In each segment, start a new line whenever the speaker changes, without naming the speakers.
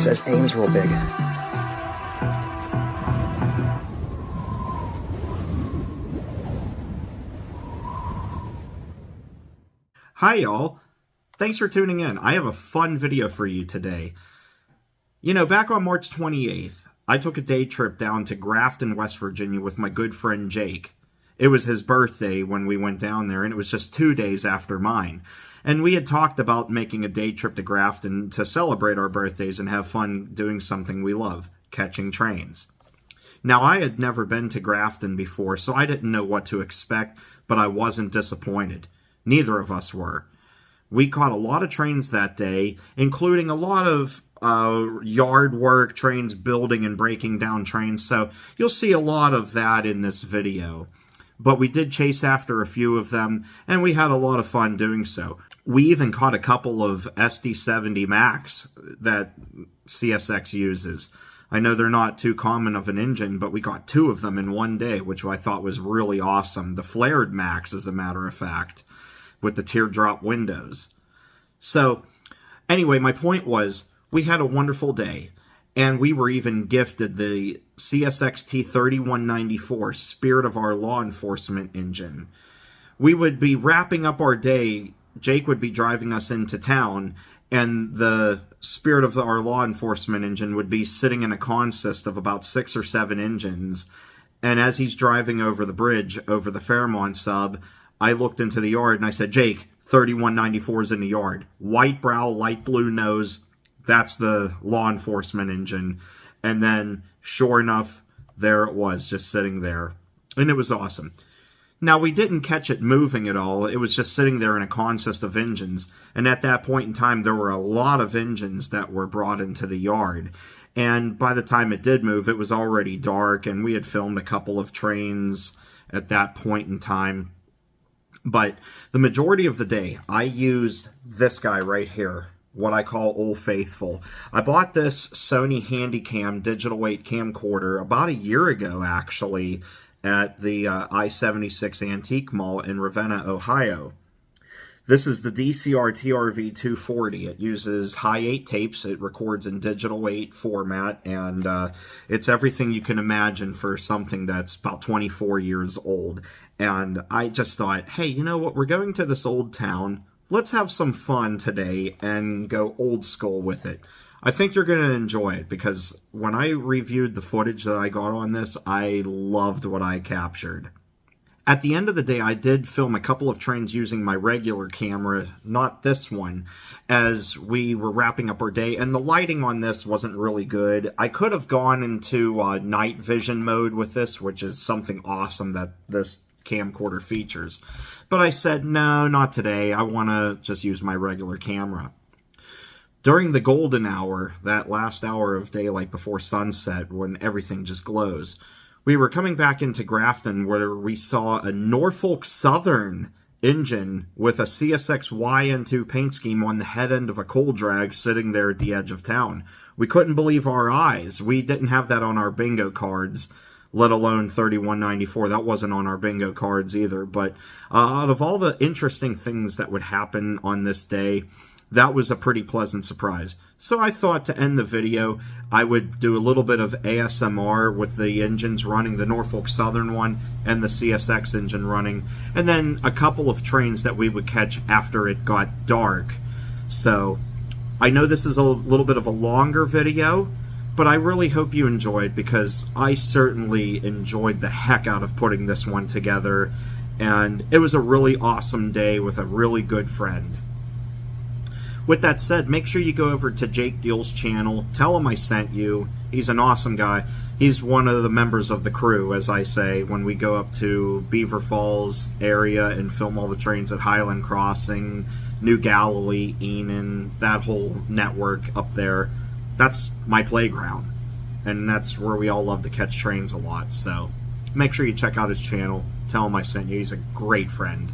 says aim's real big.
Hi y'all, thanks for tuning in. I have a fun video for you today. You know, back on March 28th, I took a day trip down to Grafton, West Virginia with my good friend Jake. It was his birthday when we went down there, and it was just 2 days after mine. And we had talked about making a day trip to Grafton to celebrate our birthdays and have fun doing something we love, catching trains. Now, I had never been to Grafton before, so I didn't know what to expect, but I wasn't disappointed. Neither of us were. We caught a lot of trains that day, including a lot of yard work, trains building and breaking down trains, so you'll see a lot of that in this video. But we did chase after a few of them, and we had a lot of fun doing so. We even caught a couple of SD70 Max that CSX uses. I know they're not too common of an engine, but we got 2 of them in one day, which I thought was really awesome. The flared Max, as a matter of fact, with the teardrop windows. So, anyway, my point was, we had a wonderful day, and we were even gifted the CSXT 3194 Spirit of Our Law Enforcement engine. We would be wrapping up our day, Jake would be driving us into town, and the Spirit of Our Law Enforcement engine would be sitting in a consist of about 6 or 7 engines, and as he's driving over the bridge, over the Fairmont sub, I looked into the yard and I said, Jake, 3194 is in the yard. White brow, light blue nose, that's the law enforcement engine. And then, sure enough, there it was, just sitting there. And it was awesome. Now, we didn't catch it moving at all. It was just sitting there in a consist of engines. And at that point in time, there were a lot of engines that were brought into the yard. And by the time it did move, it was already dark, and we had filmed a couple of trains at that point in time. But the majority of the day, I used this guy right here, what I call Old Faithful. I bought this Sony Handycam Digital8 camcorder about a year ago, actually, at the I-76 Antique Mall in Ravenna, Ohio. This is the DCR TRV-240. It uses high 8 tapes. It records in digital 8 format, and it's everything you can imagine for something that's about 24 years old. And I just thought, hey, you know what? We're going to this old town. Let's have some fun today and go old school with it. I think you're going to enjoy it, because when I reviewed the footage that I got on this, I loved what I captured. At the end of the day, I did film a couple of trains using my regular camera, not this one, as we were wrapping up our day, and the lighting on this wasn't really good. I could have gone into night vision mode with this, which is something awesome that this camcorder features. But I said, no, not today. I want to just use my regular camera. During the golden hour, that last hour of daylight before sunset, when everything just glows, we were coming back into Grafton, where we saw a Norfolk Southern engine with a CSX YN2 paint scheme on the head end of a coal drag sitting there at the edge of town. We couldn't believe our eyes. We didn't have that on our bingo cards, let alone 3194. That wasn't on our bingo cards either. But out of all the interesting things that would happen on this day, that was a pretty pleasant surprise. So I thought to end the video, I would do a little bit of ASMR with the engines running, the Norfolk Southern one and the CSX engine running, and then a couple of trains that we would catch after it got dark. So I know this is a little bit of a longer video, but I really hope you enjoyed, because I certainly enjoyed the heck out of putting this one together, and it was a really awesome day with a really good friend. With that said, make sure you go over to Jake Deal's channel. Tell him I sent you. He's an awesome guy. He's one of the members of the crew, as I say, when we go up to Beaver Falls area and film all the trains at Highland Crossing, New Galilee, Enon, that whole network up there. That's my playground. And that's where we all love to catch trains a lot. So make sure you check out his channel. Tell him I sent you. He's a great friend.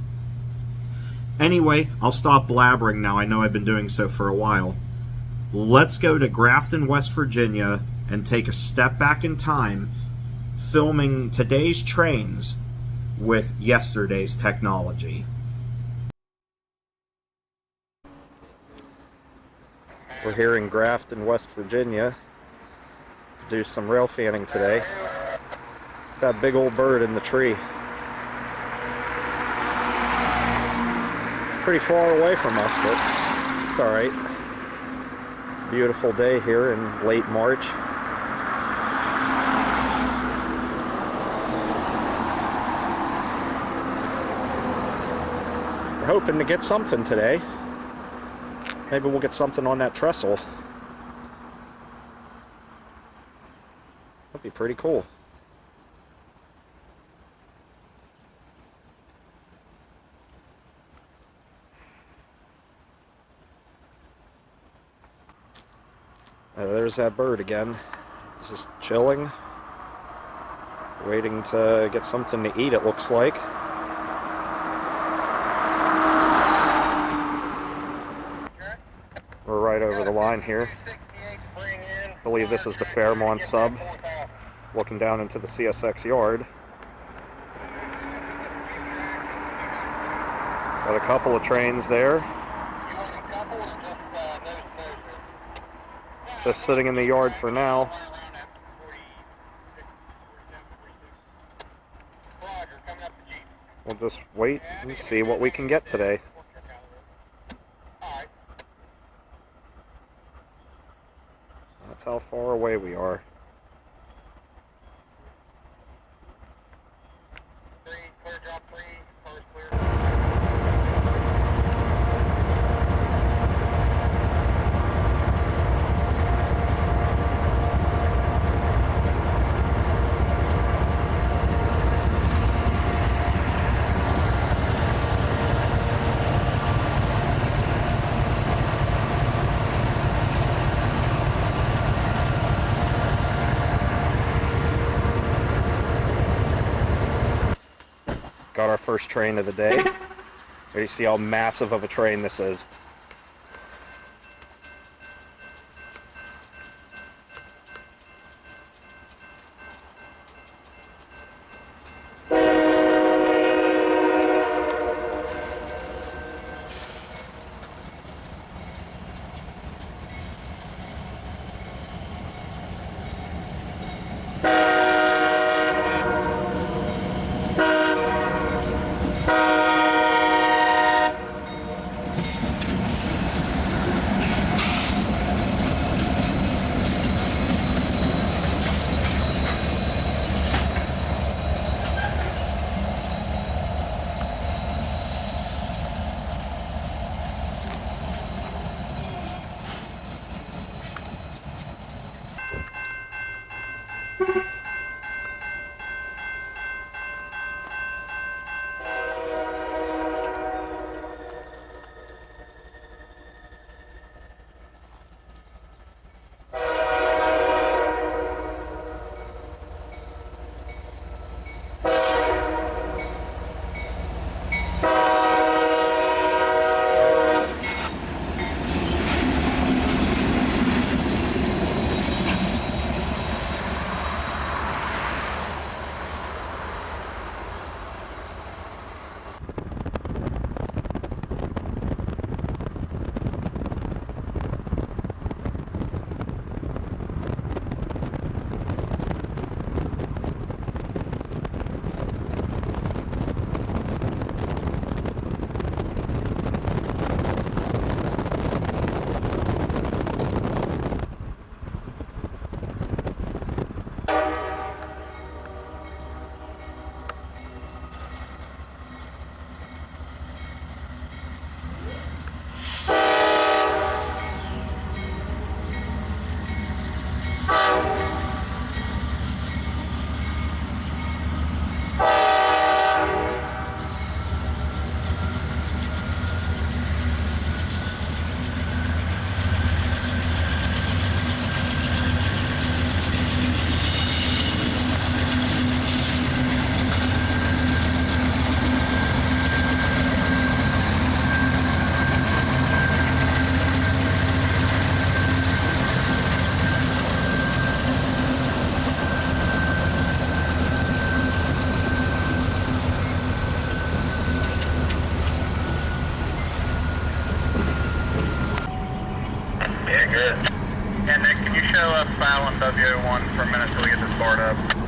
Anyway, I'll stop blabbering now. I know I've been doing so for a while. Let's go to Grafton, West Virginia, and take a step back in time, filming today's trains with yesterday's technology. We're here in Grafton, West Virginia to do some rail fanning today. That big old bird in the tree. Pretty far away from us, but it's alright. It's a beautiful day here in late March. We're hoping to get something today. Maybe we'll get something on that trestle. That'd be pretty cool. There's that bird again. It's just chilling, waiting to get something to eat, it looks like. We're right over the line here. I believe this is the Fairmont sub, looking down into the CSX yard. Got a couple of trains there. Just sitting in the yard for now. We'll just wait and see what we can get today. That's how far away we are. Got our first train of the day. Here you see how massive of a train this is.
LF Fallon W01 for a minute till we get this board up.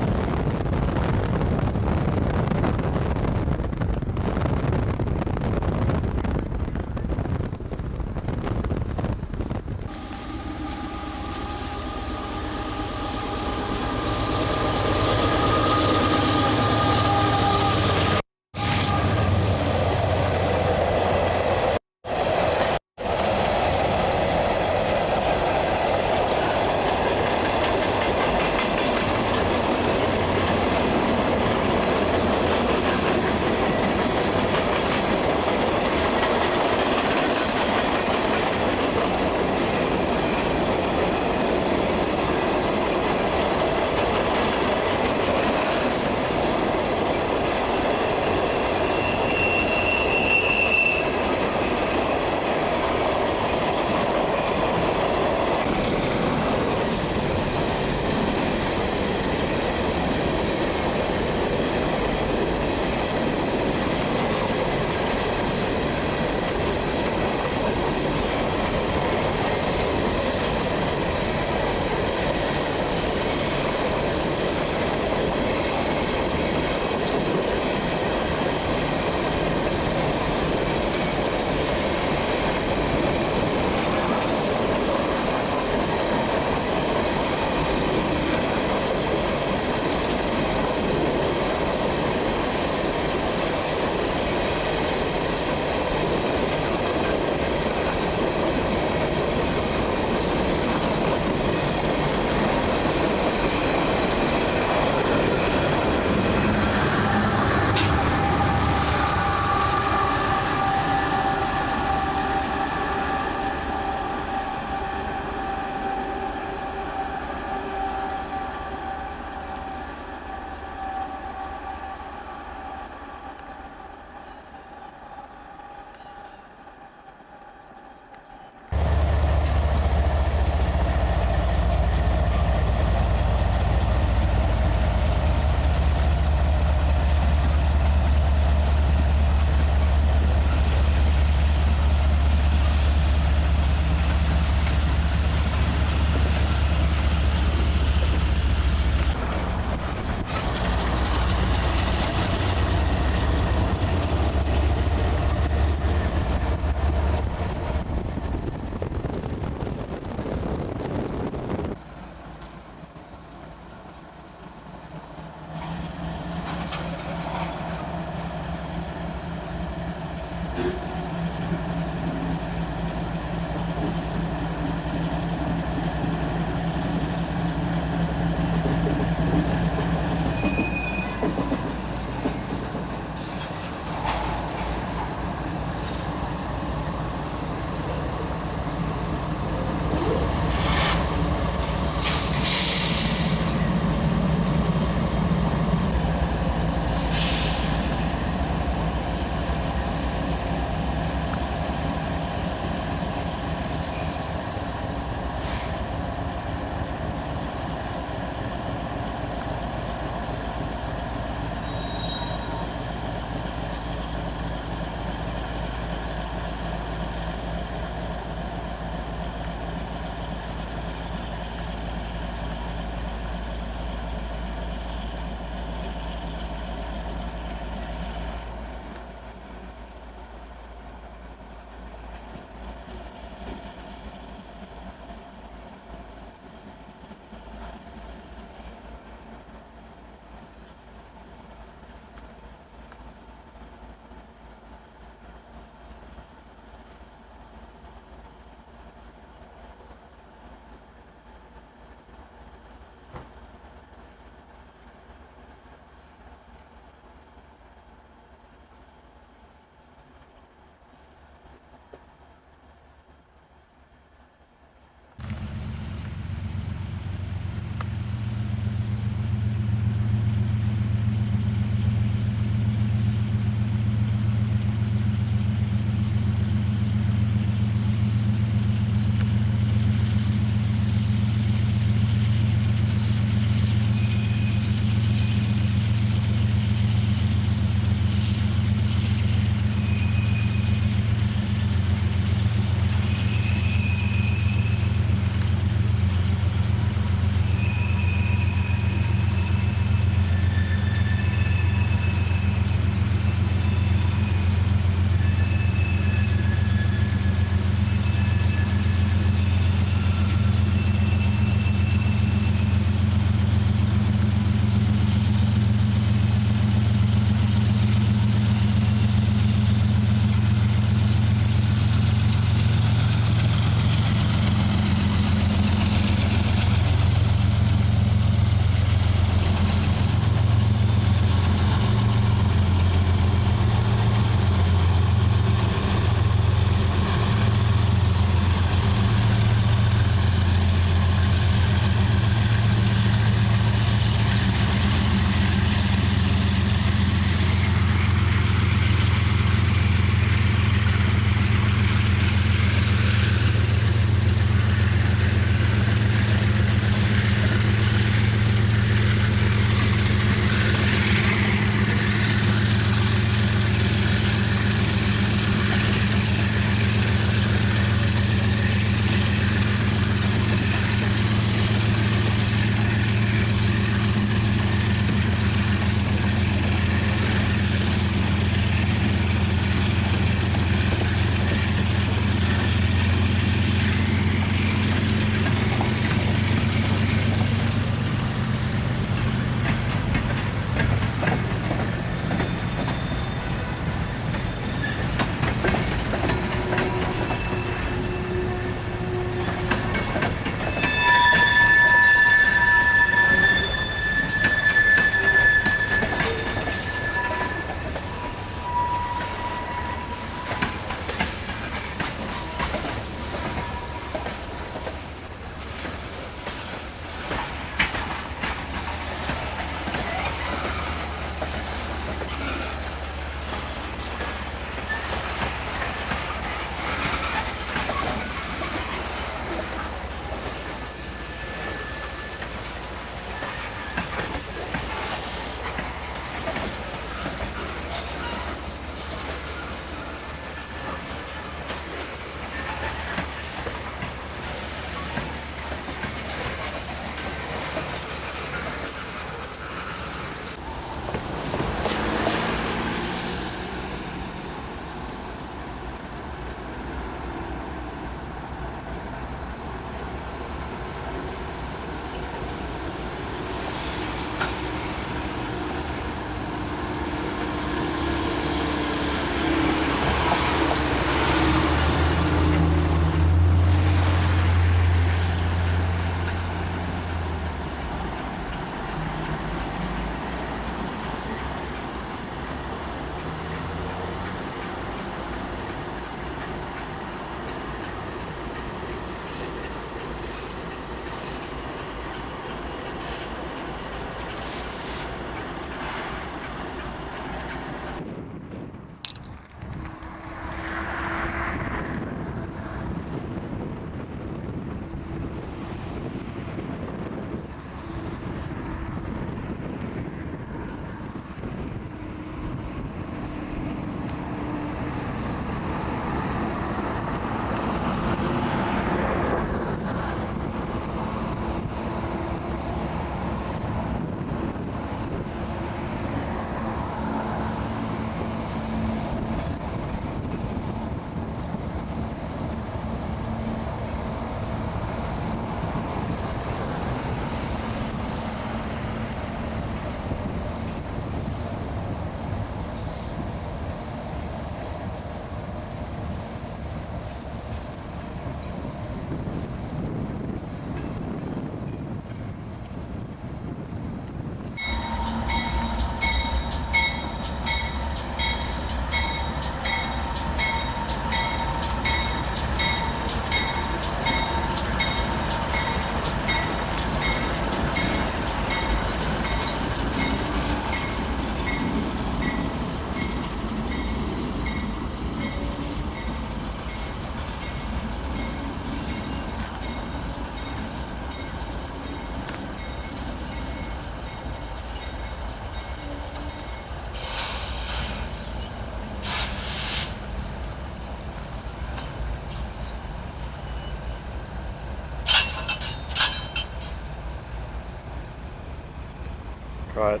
Got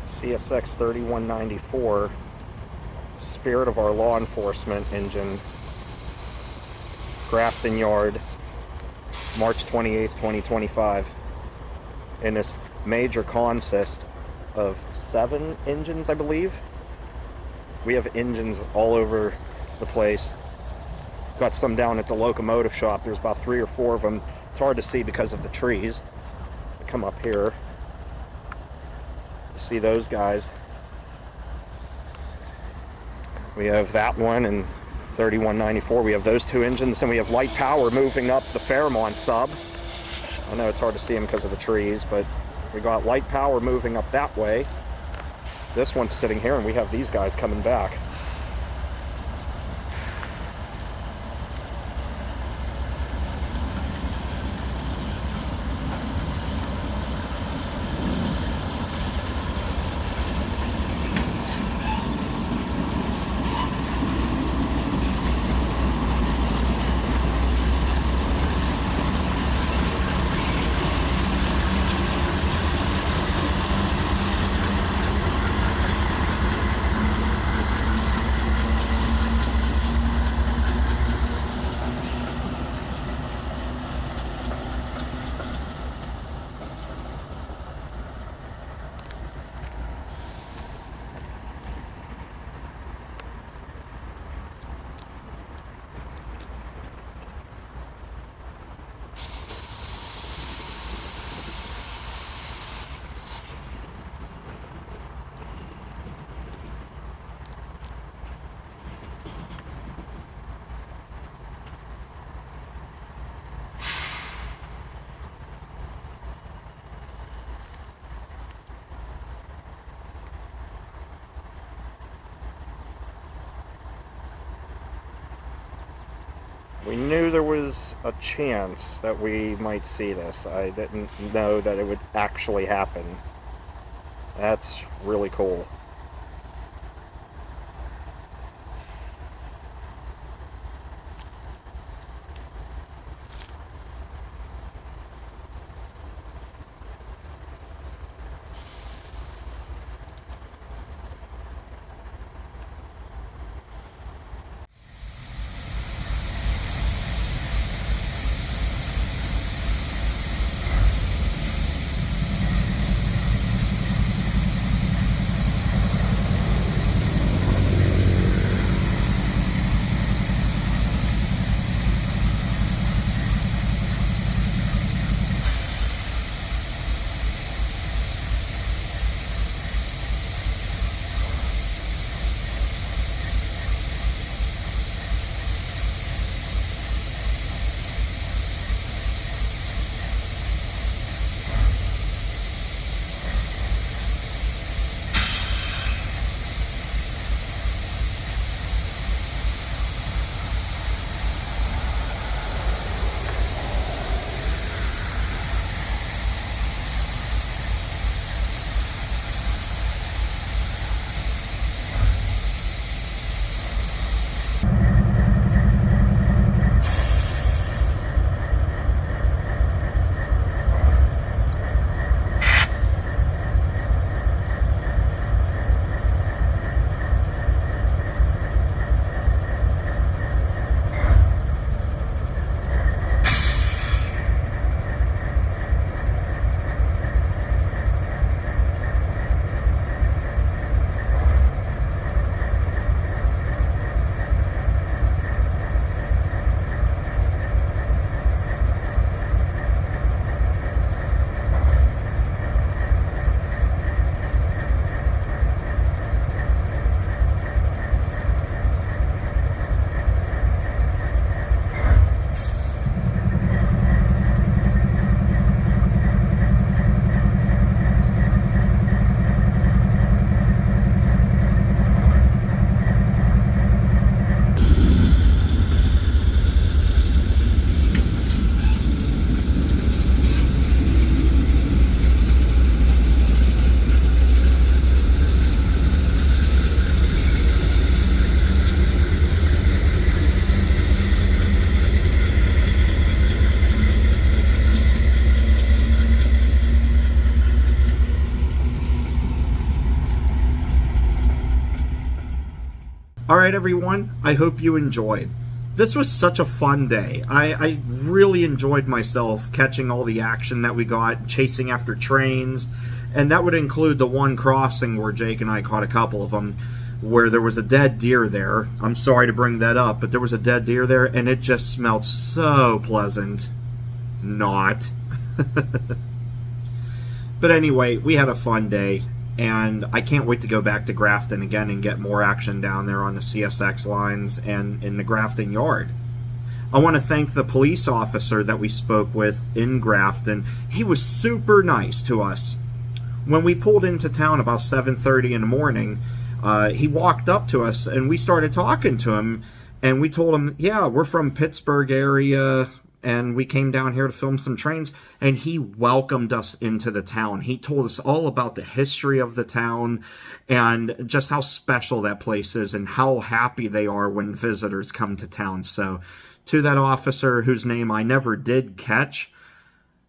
CSX 3194, Spirit of Our Law Enforcement engine, Grafton Yard, March 28th, 2025. And this major consist of 7 engines, I believe. We have engines all over the place. Got some down at the locomotive shop. There's about 3 or 4 of them. It's hard to see because of the trees. I come up here. You see those guys. We have that one and 3194. We have those 2 engines, and we have light power moving up the Fairmont sub. I know it's hard to see them because of the trees, but we got light power moving up that way. This one's sitting here, and we have these guys coming back. We knew there was a chance that we might see this. I didn't know that it would actually happen. That's really cool. Alright everyone, I hope you enjoyed. This was such a fun day. I really enjoyed myself catching all the action that we got, chasing after trains, and that would include the one crossing where Jake and I caught a couple of them, where there was a dead deer there. I'm sorry to bring that up, but there was a dead deer there, and it just smelled so pleasant. Not. But anyway, we had a fun day, and I can't wait to go back to Grafton again and get more action down there on the CSX lines and in the Grafton Yard. I want to thank the police officer that we spoke with in Grafton. He was super nice to us. When we pulled into town about 7:30 in the morning, he walked up to us and we started talking to him, and we told him, yeah, we're from Pittsburgh area and we came down here to film some trains, and he welcomed us into the town. He told us all about the history of the town and just how special that place is and how happy they are when visitors come to town. So to that officer, whose name I never did catch,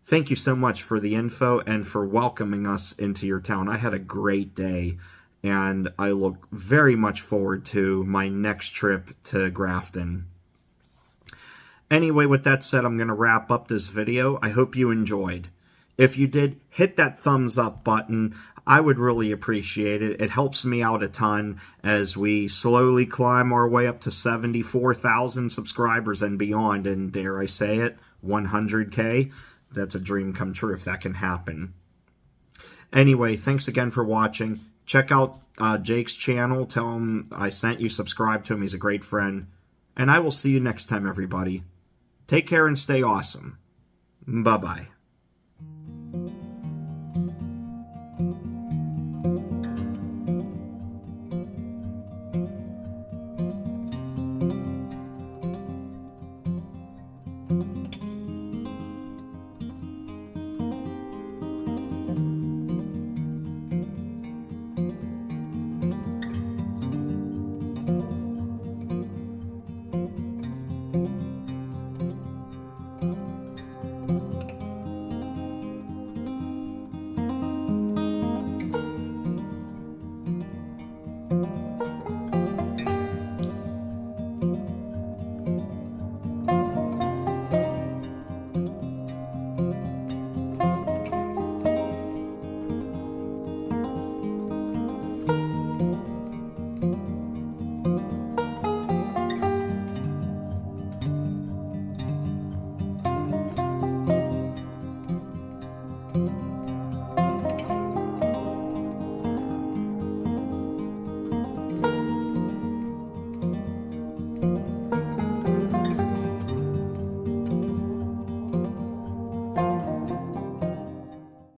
thank you so much for the info and for welcoming us into your town. I had a great day, and I look very much forward to my next trip to Grafton. Anyway, with that said, I'm going to wrap up this video. I hope you enjoyed. If you did, hit that thumbs up button. I would really appreciate it. It helps me out a ton as we slowly climb our way up to 74,000 subscribers and beyond. And dare I say it, 100K. That's a dream come true if that can happen. Anyway, thanks again for watching. Check out Jake's channel. Tell him I sent you. Subscribe to him. He's a great friend. And I will see you next time, everybody. Take care and stay awesome. Bye-bye.